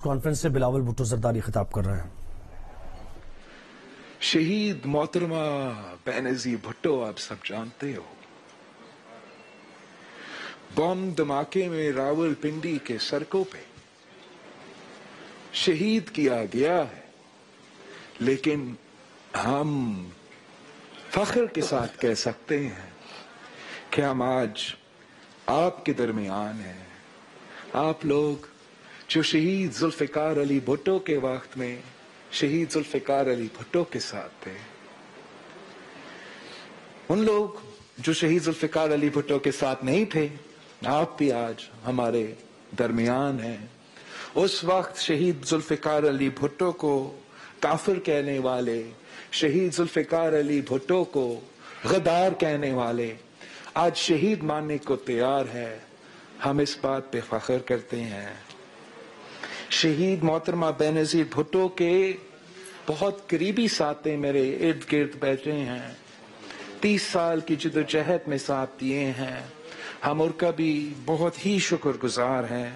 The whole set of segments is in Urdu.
کانفرنس سے بلاول بھٹو زرداری خطاب کر رہے ہیں۔ شہید محترمہ بینظیر بھٹو آپ سب جانتے ہو، بم دھماکے میں راول پنڈی کے سڑکوں پہ شہید کیا گیا ہے، لیکن ہم فخر کے ساتھ کہہ سکتے ہیں کہ ہم آج آپ کے درمیان ہیں۔ آپ لوگ جو شہید ذوالفقار علی بھٹو کے وقت میں شہید ذوالفقار علی بھٹو کے ساتھ تھے، ان لوگ جو شہید ذوالفقار علی بھٹو کے ساتھ نہیں تھے، آپ بھی آج ہمارے درمیان ہیں۔ اس وقت شہید ذوالفقار علی بھٹو کو کافر کہنے والے، شہید ذوالفقار علی بھٹو کو غدار کہنے والے آج شہید ماننے کو تیار ہے۔ ہم اس بات پہ فخر کرتے ہیں۔ شہید محترمہ بینظیر بھٹو کے بہت قریبی ساتھی میرے ارد گرد بیٹھے ہیں، 30 سال کی جدوجہد میں ساتھ دیے ہیں۔ ہم ان کا بھی بہت ہی شکر گزار ہیں،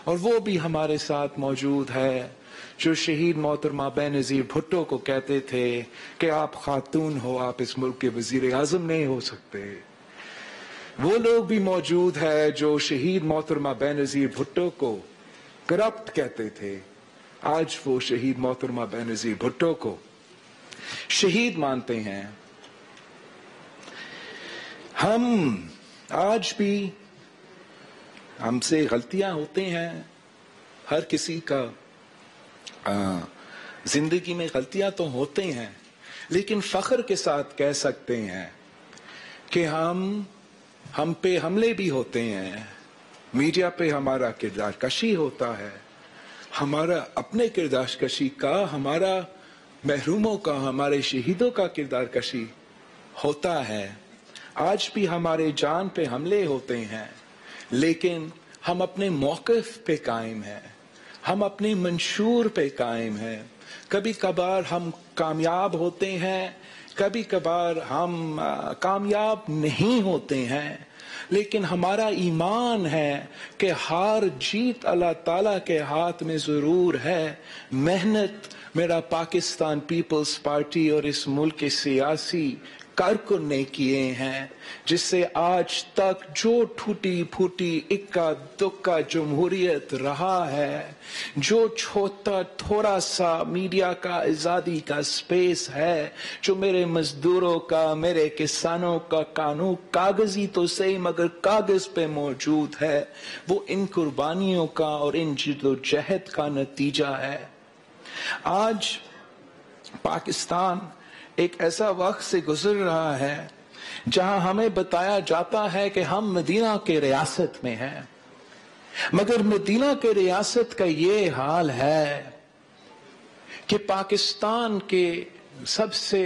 اور وہ بھی ہمارے ساتھ موجود ہے جو شہید محترمہ بینظیر بھٹو کو کہتے تھے کہ آپ خاتون ہو، آپ اس ملک کے وزیر اعظم نہیں ہو سکتے۔ وہ لوگ بھی موجود ہے جو شہید محترمہ بینظیر بھٹو کو کرپٹ کہتے تھے، آج وہ شہید محترمہ بینظیر بھٹو کو شہید مانتے ہیں۔ ہم آج بھی، ہم سے غلطیاں ہوتے ہیں، ہر کسی کا زندگی میں غلطیاں تو ہوتے ہیں، لیکن فخر کے ساتھ کہہ سکتے ہیں کہ ہم پہ حملے بھی ہوتے ہیں، میڈیا پہ ہمارا کردار کشی ہوتا ہے، ہمارا اپنے کردار کشی کا، ہمارا محروموں کا، ہمارے شہیدوں کا کردار کشی ہوتا ہے۔ آج بھی ہمارے جان پہ حملے ہوتے ہیں، لیکن ہم اپنے موقف پہ قائم ہیں، ہم اپنے منشور پہ قائم ہیں۔ کبھی کبھار ہم کامیاب ہوتے ہیں، کبھی کبھار ہم کامیاب نہیں ہوتے ہیں، لیکن ہمارا ایمان ہے کہ ہار جیت اللہ تعالیٰ کے ہاتھ میں ضرور ہے۔ محنت میرا پاکستان پیپلز پارٹی اور اس ملک کے سیاسی کارکن نے کیے ہیں، جس سے آج تک جو ٹوٹی پھوٹی اکا دکا جمہوریت رہا ہے، جو تھوڑا سا میڈیا کا آزادی کا سپیس ہے، جو میرے مزدوروں کا، میرے کسانوں کا قانون کاغذی تو صحیح مگر کاغذ پہ موجود ہے، وہ ان قربانیوں کا اور ان جدوجہد کا نتیجہ ہے۔ آج پاکستان ایک ایسا وقت سے گزر رہا ہے جہاں ہمیں بتایا جاتا ہے کہ ہم مدینہ کے ریاست میں ہیں، مگر مدینہ کے ریاست کا یہ حال ہے کہ پاکستان کے سب سے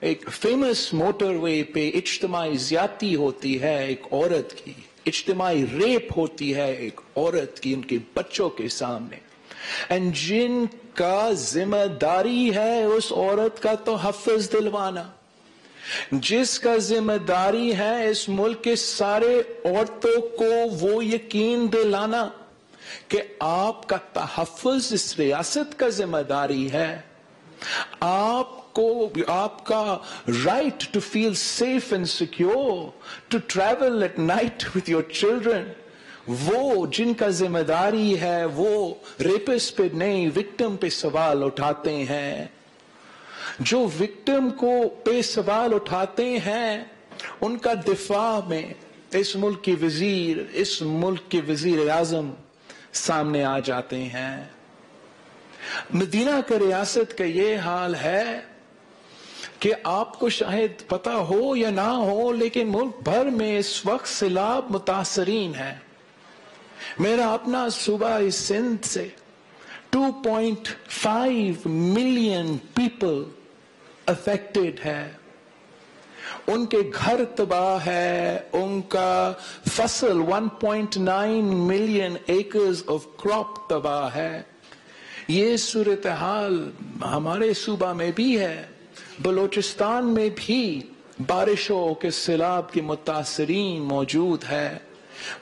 ایک فیمس موٹر وے پہ اجتماعی زیادتی ہوتی ہے ایک عورت کی، اجتماعی ریپ ہوتی ہے ایک عورت کی ان کے بچوں کے سامنے، جن کا ذمہ داری ہے اس عورت کا تحفظ دلوانا، جس کا ذمہ داری ہے اس ملک کے سارے عورتوں کو وہ یقین دلانا کہ آپ کا تحفظ اس ریاست کا ذمہ داری ہے، آپ کا right to feel safe and secure to travel at night with your children, وہ جن کا ذمہ داری ہے وہ ریپس پہ نہیں وکٹم پہ سوال اٹھاتے ہیں۔ جو وکٹم کو پہ سوال اٹھاتے ہیں ان کا دفاع میں اس ملک کے وزیر، اس ملک کے وزیر اعظم سامنے آ جاتے ہیں۔ مدینہ کا ریاست کا یہ حال ہے کہ آپ کو شاید پتا ہو یا نہ ہو، لیکن ملک بھر میں اس وقت سیلاب متاثرین ہے۔ میرا اپنا صوبہ سندھ سے 2.5 ملین پیپل افیکٹڈ ہے، ان کے گھر تباہ ہے، ان کا فصل 1.9 ملین ایکرز آف کراپ تباہ ہے۔ یہ صورتحال ہمارے صوبہ میں بھی ہے، بلوچستان میں بھی بارشوں کے سیلاب کے متاثرین موجود ہے۔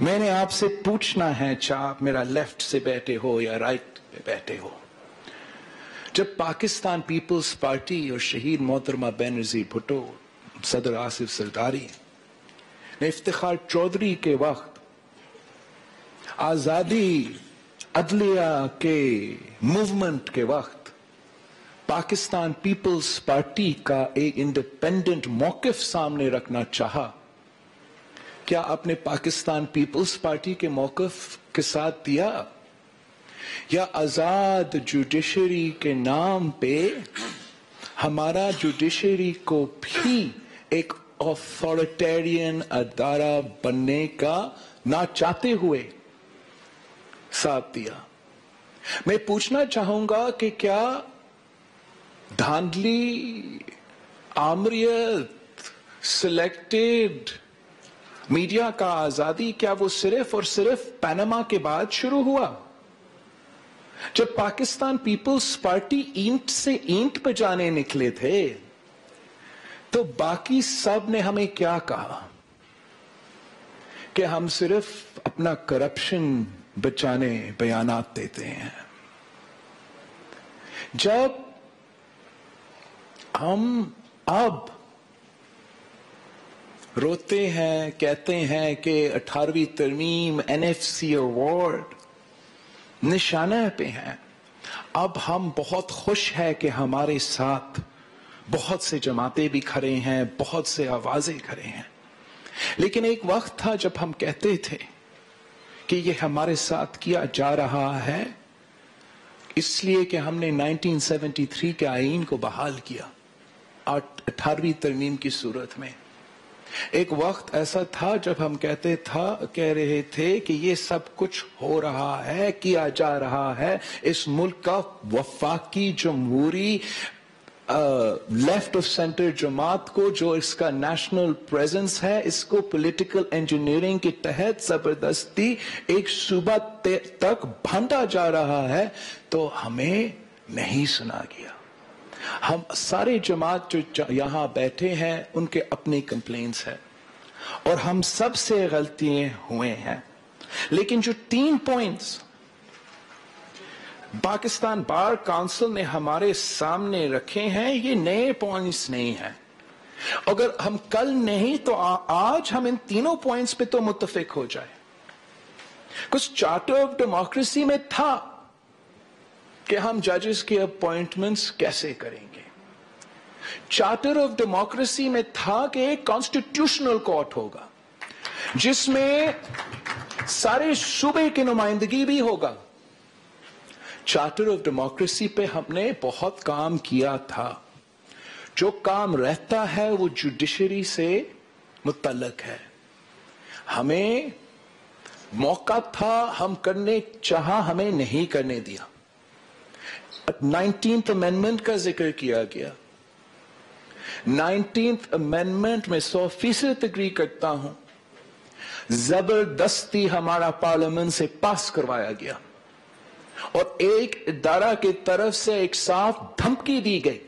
میں نے آپ سے پوچھنا ہے چاہے آپ میرا لیفٹ سے بیٹھے ہو یا رائٹ پہ بیٹھے ہو، جب پاکستان پیپلز پارٹی اور شہید محترمہ بینظیر بھٹو، صدر آصف زرداری نے افتخار چودھری کے وقت آزادی عدلیہ کے موومنٹ کے وقت پاکستان پیپلز پارٹی کا ایک انڈیپینڈنٹ موقف سامنے رکھنا چاہا، کیا آپ نے پاکستان پیپلز پارٹی کے موقف کے ساتھ دیا، یا آزاد جوڈیشری کے نام پہ ہمارا جوڈیشری کو بھی ایک آتھارٹیرین ادارہ بننے کا نہ چاہتے ہوئے ساتھ دیا؟ میں پوچھنا چاہوں گا کہ کیا دھاندلی، آمریت، سلیکٹڈ میڈیا کا آزادی، کیا وہ صرف اور صرف پاناما کے بعد شروع ہوا؟ جب پاکستان پیپلز پارٹی اینٹ سے اینٹ پہ جانے نکلے تھے تو باقی سب نے ہمیں کیا کہا کہ ہم صرف اپنا کرپشن بچانے بیانات دیتے ہیں۔ جب ہم اب روتے ہیں، کہتے ہیں کہ 18ویں ترمیم NFC ایوارڈ نشانہ پہ ہیں، اب ہم بہت خوش ہیں کہ ہمارے ساتھ بہت سے جماعتیں بھی کھڑے ہیں، بہت سے آوازیں کھڑے ہیں، لیکن ایک وقت تھا جب ہم کہتے تھے کہ یہ ہمارے ساتھ کیا جا رہا ہے اس لیے کہ ہم نے 1973 کے آئین کو بحال کیا 18ویں ترمیم کی صورت میں۔ ایک وقت ایسا تھا جب ہم کہہ رہے تھے کہ یہ سب کچھ ہو رہا ہے، کیا جا رہا ہے، اس ملک کا وفاقی جمہوری لیفٹ آف سینٹر جماعت کو، جو اس کا نیشنل پریزنس ہے، اس کو پولیٹیکل انجینئرنگ کے تحت زبردستی ایک صوبہ تک بھانٹا جا رہا ہے، تو ہمیں نہیں سنا گیا۔ ہم سارے جماعت جو یہاں بیٹھے ہیں ان کے اپنے کمپلینٹس ہیں اور ہم سب سے غلطیاں ہوئے ہیں، لیکن جو 3 پوائنٹس پاکستان بار کونسل نے ہمارے سامنے رکھے ہیں، یہ نئے پوائنٹس نہیں ہیں۔ اگر ہم کل نہیں تو آج ہم ان تینوں پوائنٹس پہ تو متفق ہو جائے۔ کچھ چارٹر آف ڈیموکریسی میں تھا کہ ہم ججز کی اپوائنٹمنٹس کیسے کریں گے، چارٹر آف ڈیموکریسی میں تھا کہ ایک کانسٹیٹیوشنل کورٹ ہوگا جس میں سارے صوبے کی نمائندگی بھی ہوگا۔ چارٹر آف ڈیموکریسی پہ ہم نے بہت کام کیا تھا، جو کام رہتا ہے وہ جوڈیشری سے متعلق ہے۔ ہمیں موقع تھا، ہم کرنے چاہا، ہمیں نہیں کرنے دیا۔ 19th امینڈمنٹ کا ذکر کیا گیا، 19th امینڈمنٹ میں 100% اگری کرتا ہوں، زبردستی ہمارا پارلیمنٹ سے پاس کروایا گیا اور ایک ادارہ کی طرف سے ایک صاف دھمکی دی گئی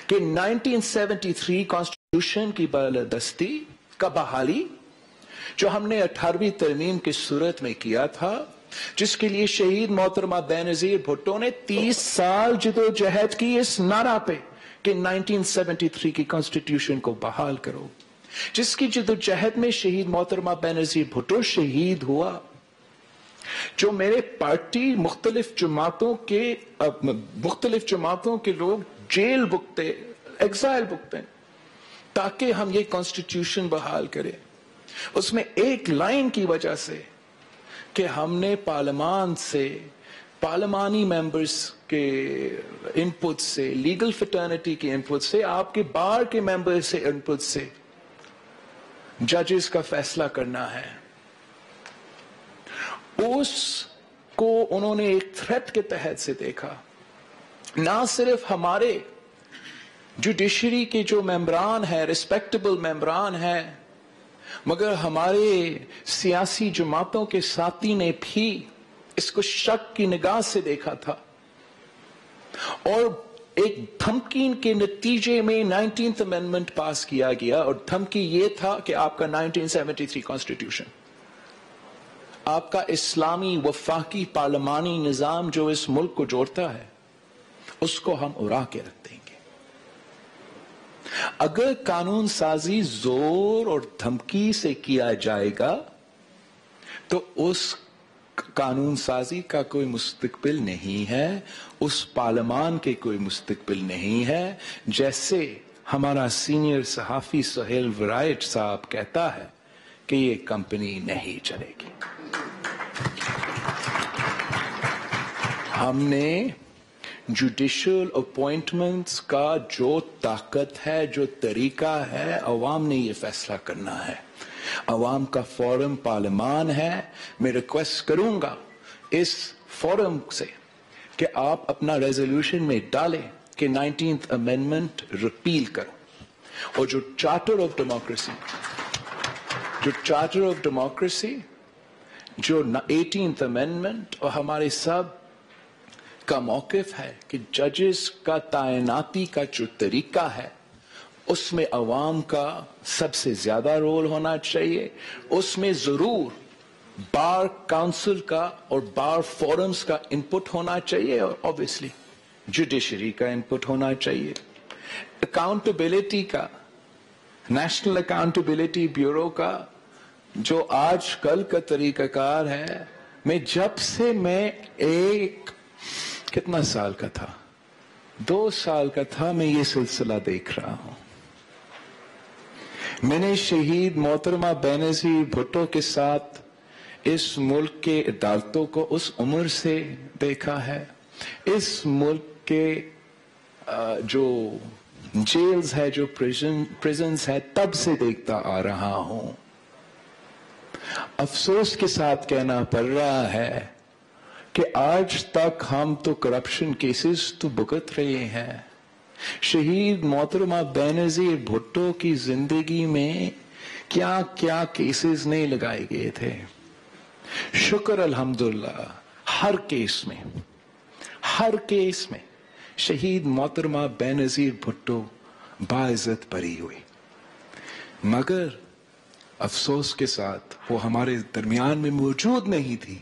کہ 1973 کانسٹیٹیوشن کی بالادستی کا بحالی جو ہم نے 18ویں ترمیم کی صورت میں کیا تھا، جس کے لیے شہید محترمہ بینظیر بھٹو نے 30 سال جدوجہد کی اس نعرہ پہ کہ 1973 کی کانسٹیٹیوشن کو بحال کرو، جس کی جدوجہد میں شہید محترمہ بینظیر بھٹو شہید ہوا، جو میرے پارٹی مختلف جماعتوں کے لوگ جیل بکتے، ایگزائل بکتے تاکہ ہم یہ کانسٹیٹیوشن بحال کریں۔ اس میں ایک لائن کی وجہ سے کہ ہم نے پارلیمان سے، پارلیمانی ممبرز کے انپٹ سے، لیگل فٹرنیٹی کے انپٹ سے، آپ کے بار کے ممبر سے انپٹ سے ججز کا فیصلہ کرنا ہے، اس کو انہوں نے ایک تھریٹ کے تحت سے دیکھا۔ نہ صرف ہمارے جوڈیشری کے جو ممبران ہیں، ریسپیکٹیبل ممبران ہیں، مگر ہمارے سیاسی جماعتوں کے ساتھی نے بھی اس کو شک کی نگاہ سے دیکھا تھا، اور ایک دھمکی کے نتیجے میں 19th امینڈمنٹ پاس کیا گیا، اور دھمکی یہ تھا کہ آپ کا 1973 کانسٹیٹیوشن آپ کا اسلامی وفاقی پارلیمانی نظام جو اس ملک کو جوڑتا ہے اس کو ہم اڑا کے رکھ دیں گے. اگر قانون سازی زور اور دھمکی سے کیا جائے گا تو اس قانون سازی کا کوئی مستقبل نہیں ہے, اس پارلیمان کے کوئی مستقبل نہیں ہے. جیسے ہمارا سینئر صحافی سہیل ورائٹ صاحب کہتا ہے کہ یہ کمپنی نہیں چلے گی. ہم نے جوڈیشل اپوائنٹمنٹس کا جو طاقت ہے, جو طریقہ ہے, عوام نے یہ فیصلہ کرنا ہے. عوام کا فورم پارلیمان ہے. میں ریکویسٹ کروں گا اس فورم سے کہ آپ اپنا ریزولوشن میں ڈالیں کہ 19th امینڈمنٹ ریپیل کرو, اور جو چارٹر آف ڈیموکریسی جو 18th امینڈمنٹ اور ہمارے سب کا موقف ہے کہ ججز کا تعیناتی کا جو طریقہ ہے اس میں عوام کا سب سے زیادہ رول ہونا چاہیے. اس میں ضرور بار کاؤنسل کا اور بار فورمز کا انپٹ ہونا چاہیے, اور obviously جوڈیشری کا انپٹ ہونا چاہیے. اکاؤنٹیبلٹی کا, نیشنل اکاؤنٹیبلٹی بیورو کا جو آج کل کا طریقہ کار ہے, جب سے میں کتنا سال کا تھا, 2 سال کا تھا, میں یہ سلسلہ دیکھ رہا ہوں. میں نے شہید محترمہ بینظیر بھٹو کے ساتھ اس ملک کے عدالتوں کو اس عمر سے دیکھا ہے. اس ملک کے جو جیلز ہے, جو پریزنز ہے, تب سے دیکھتا آ رہا ہوں. افسوس کے ساتھ کہنا پڑ رہا ہے کہ آج تک ہم تو کرپشن کیسز تو بھگت رہے ہیں. شہید محترمہ بینظیر بھٹو کی زندگی میں کیا کیا کیسز نہیں لگائے گئے تھے. شکر الحمدللہ ہر کیس میں شہید محترمہ بینظیر بھٹو باعزت بری ہوئی. مگر افسوس کے ساتھ وہ ہمارے درمیان میں موجود نہیں تھی.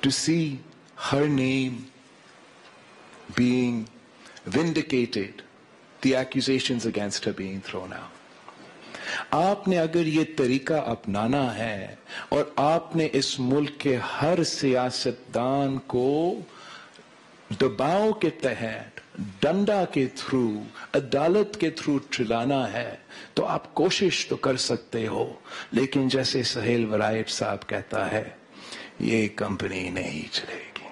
To see her name being vindicated, the accusations against her being thrown out. آپ نے اگر یہ طریقہ اپنانا ہے اور آپ نے اس ملک کے ہر سیاستدان کو دباؤ کے تحت, ڈنڈا کے تھرو, عدالت کے تھرو چلانا ہے, تو آپ کوشش تو کر سکتے ہو, لیکن جیسے سہیل ورائٹ صاحب کہتا ہے یہ کمپنی نہیں چلے گی.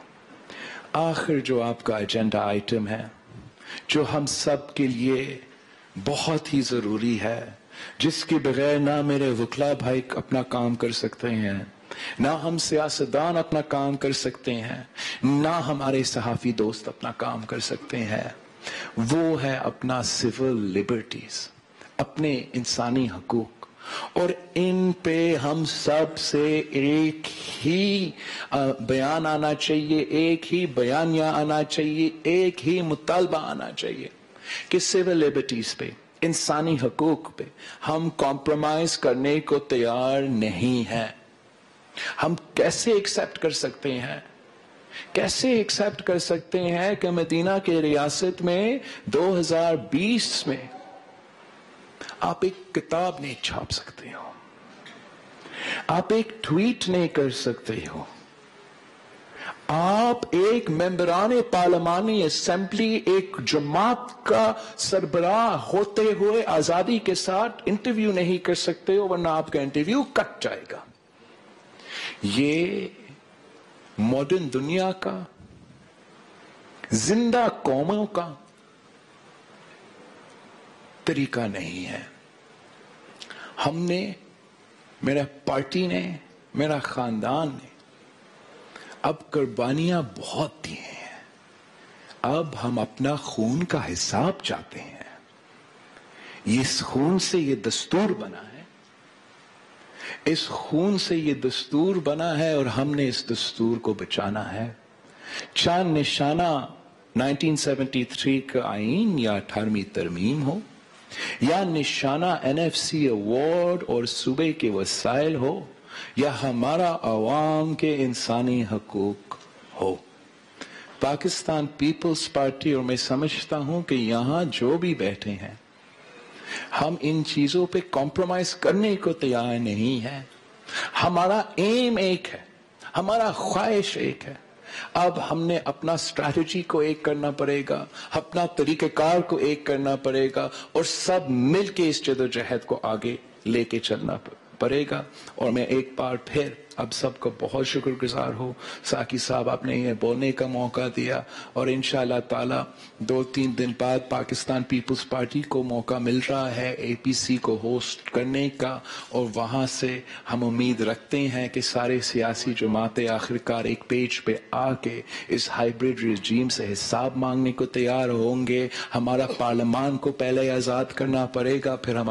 آخر جو آپ کا ایجنڈا آئٹم ہے, جو ہم سب کے لیے بہت ہی ضروری ہے, جس کے بغیر نہ میرے وکلا بھائی اپنا کام کر سکتے ہیں, نہ ہم سیاستدان اپنا کام کر سکتے ہیں, نہ ہمارے صحافی دوست اپنا کام کر سکتے ہیں, وہ ہے اپنا سول لبرٹیز, اپنے انسانی حقوق. اور ان پہ ہم سب سے ایک ہی بیان آنا چاہیے, ایک ہی بیانیہ آنا چاہیے, ایک ہی مطالبہ آنا چاہیے کہ سول لبرٹیز پہ, انسانی حقوق پہ ہم کمپرومائز کرنے کو تیار نہیں ہیں. ہم کیسے ایکسپٹ کر سکتے ہیں کہ مدینہ کے ریاست میں 2020 میں آپ ایک کتاب نہیں چھاپ سکتے ہو, آپ ایک ٹویٹ نہیں کر سکتے ہو, آپ ایک ممبران پارلیمانی اسمبلی, ایک جماعت کا سربراہ ہوتے ہوئے آزادی کے ساتھ انٹرویو نہیں کر سکتے ہو, ورنہ آپ کا انٹرویو کٹ جائے گا. یہ ماڈرن دنیا کا, زندہ قوموں کا طریقہ نہیں ہے. ہم نے, میرا پارٹی نے, میرا خاندان نے اب قربانیاں بہت دی ہیں. اب ہم اپنا خون کا حساب چاہتے ہیں. اس خون سے یہ دستور بنا ہے, اس خون سے یہ دستور بنا ہے, اور ہم نے اس دستور کو بچانا ہے. چاند نشانہ 1973 کا آئین یا 18ویں ترمیم ہو, یا نشانہ NFC ایوارڈ اور صوبے کے وسائل ہو, یا ہمارا عوام کے انسانی حقوق ہو. پاکستان پیپلز پارٹی، اور میں سمجھتا ہوں کہ یہاں جو بھی بیٹھے ہیں ہم ان چیزوں پہ کمپرومائز کرنے کو تیار نہیں ہیں. ہمارا ایم ایک ہے، ہمارا خواہش ایک ہے. اب ہم نے اپنا اسٹریٹجی کو ایک کرنا پڑے گا، اپنا طریقہ کار کو ایک کرنا پڑے گا، اور سب مل کے اس جدوجہد کو آگے لے کے چلنا پڑے گا. اور میں ایک بار پھر اب سب کو بہت شکر گزار ہوں. ساقی صاحب آپ نے یہ بولنے کا موقع دیا، اور انشاءاللہ تعالی 2-3 دن بعد پاکستان پیپلز پارٹی کو موقع مل رہا ہے APC کو ہوسٹ کرنے کا، اور وہاں سے ہم امید رکھتے ہیں کہ سارے سیاسی جماعتیں آخرکار ایک پیج پہ آ کے اس ہائیبریڈ رجیم سے حساب مانگنے کو تیار ہوں گے. ہمارا پارلیمان کو پہلے آزاد کرنا پڑے گا، پھر ہم